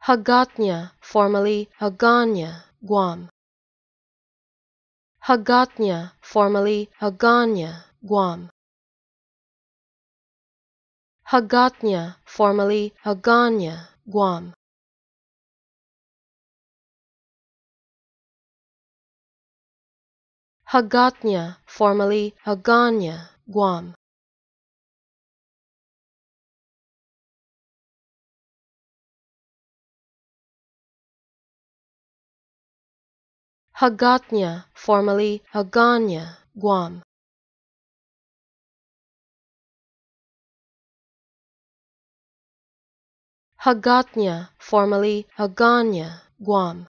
Hagatna, formerly Hagatna, Guam. Hagatna, formerly Hagatna, Guam. Hagatna, formerly Hagatna, Guam. Hagatna, formerly Hagatna, Guam. Hagatna, formerly Hagatna, Guam. Hagatna, formerly Hagatna, Guam.